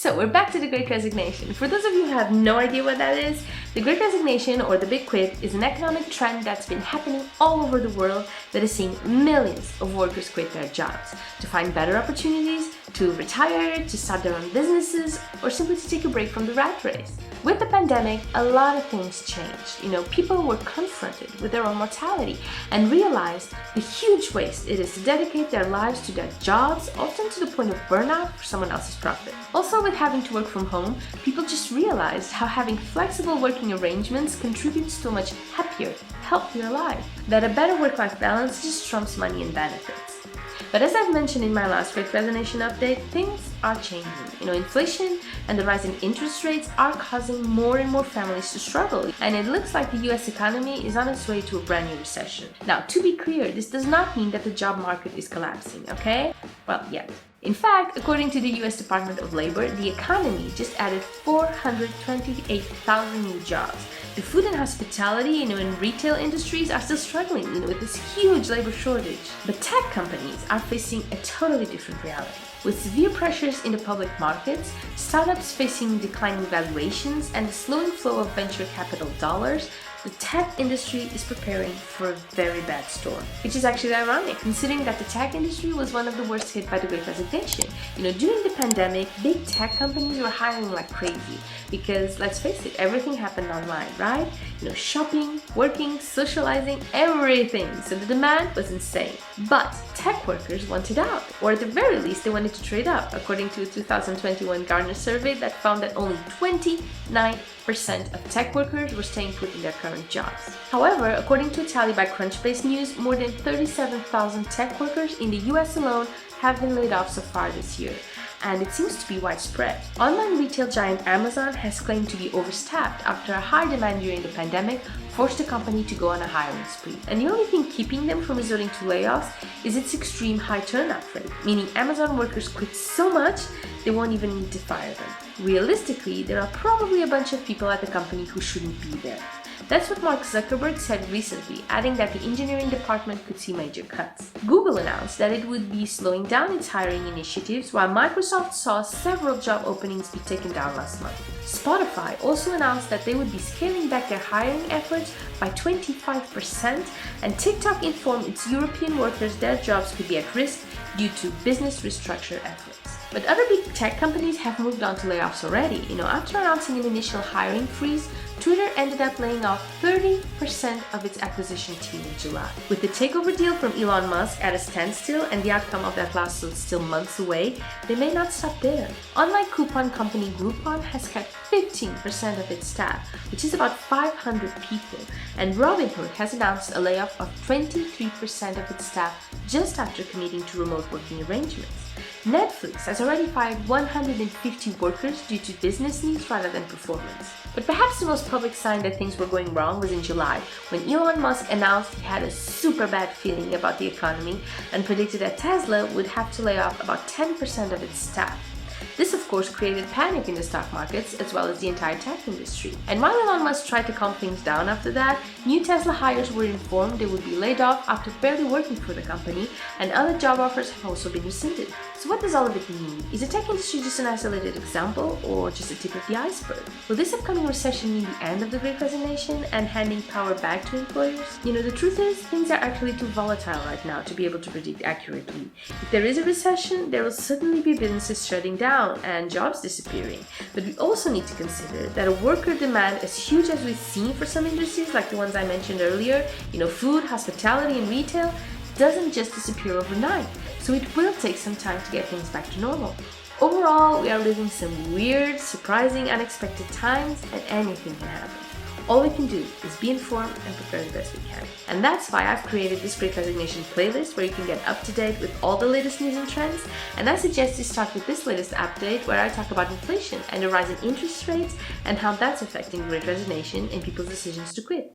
So we're back to the Great Resignation. For those of you who have no idea what that is, the Great Resignation, or the Big Quit, is an economic trend that's been happening all over the world that is seeing millions of workers quit their jobs to find better opportunities, to retire, to start their own businesses, or simply to take a break from the rat race. With the pandemic, a lot of things changed. People were confronted with their own mortality and realized the huge waste it is to dedicate their lives to their jobs, often to the point of burnout for someone else's profit. Also, with having to work from home, people just realized how having flexible working arrangements contributes to a much happier, healthier life. That a better work-life balance just trumps money and benefits. But as I've mentioned in my last Great Resignation update, things are changing. Inflation and the rise in interest rates are causing more and more families to struggle, and it looks like the US economy is on its way to a brand new recession. Now, to be clear, this does not mean that the job market is collapsing, okay? Well, yeah. In fact, according to the US Department of Labor, the economy just added 428,000 new jobs. The food and hospitality, and retail industries are still struggling, with this huge labor shortage. But tech companies are facing a totally different reality. With severe pressures in the public markets, startups facing declining valuations, and the slowing flow of venture capital dollars, the tech industry is preparing for a very bad storm. Which is actually ironic, considering that the tech industry was one of the worst hit by the Great Resignation. During the pandemic, big tech companies were hiring like crazy because, let's face it, everything happened online, right? Shopping, working, socializing, everything. So the demand was insane. But tech workers wanted out, or at the very least, they wanted to trade up, according to a 2021 Gartner survey that found that only 29% of tech workers were staying put in their current jobs. However, according to a tally by Crunchbase News, more than 37,000 tech workers in the US alone have been laid off so far this year, and it seems to be widespread. Online retail giant Amazon has claimed to be overstaffed after a high demand during the pandemic forced the company to go on a hiring spree. And the only thing keeping them from resorting to layoffs is its extreme high turnout rate, meaning Amazon workers quit so much they won't even need to fire them. Realistically, there are probably a bunch of people at the company who shouldn't be there. That's what Mark Zuckerberg said recently, adding that the engineering department could see major cuts. Google announced that it would be slowing down its hiring initiatives, while Microsoft saw several job openings be taken down last month. Spotify also announced that they would be scaling back their hiring efforts by 25%, and TikTok informed its European workers their jobs could be at risk due to business restructure efforts. But other big tech companies have moved on to layoffs already. After announcing an initial hiring freeze, Twitter ended up laying off 30% of its acquisition team in July. With the takeover deal from Elon Musk at a standstill and the outcome of that lawsuit still months away, they may not stop there. Online coupon company Groupon has kept 15% of its staff, which is about 500 people, and Robinhood has announced a layoff of 23% of its staff just after committing to remote working arrangements. Netflix has already fired 150 workers due to business needs rather than performance. But perhaps the most public sign that things were going wrong was in July, when Elon Musk announced he had a super bad feeling about the economy and predicted that Tesla would have to lay off about 10% of its staff. This, of course, created panic in the stock markets as well as the entire tech industry. And while Elon Musk tried to calm things down after that, new Tesla hires were informed they would be laid off after barely working for the company, and other job offers have also been rescinded. So what does all of it mean? Is the tech industry just an isolated example, or just the tip of the iceberg? Will this upcoming recession mean the end of the Great Resignation and handing power back to employers? The truth is, things are actually too volatile right now to be able to predict accurately. If there is a recession, there will certainly be businesses shutting down and jobs disappearing. But we also need to consider that a worker demand as huge as we've seen for some industries, like the ones I mentioned earlier, food, hospitality, and retail, doesn't just disappear overnight. So it will take some time to get things back to normal. Overall, we are living some weird, surprising, unexpected times, and anything can happen. All we can do is be informed and prepare the best we can. And that's why I've created this Great Resignation playlist where you can get up to date with all the latest news and trends. And I suggest you start with this latest update where I talk about inflation and the rise in interest rates and how that's affecting the Great Resignation and people's decisions to quit.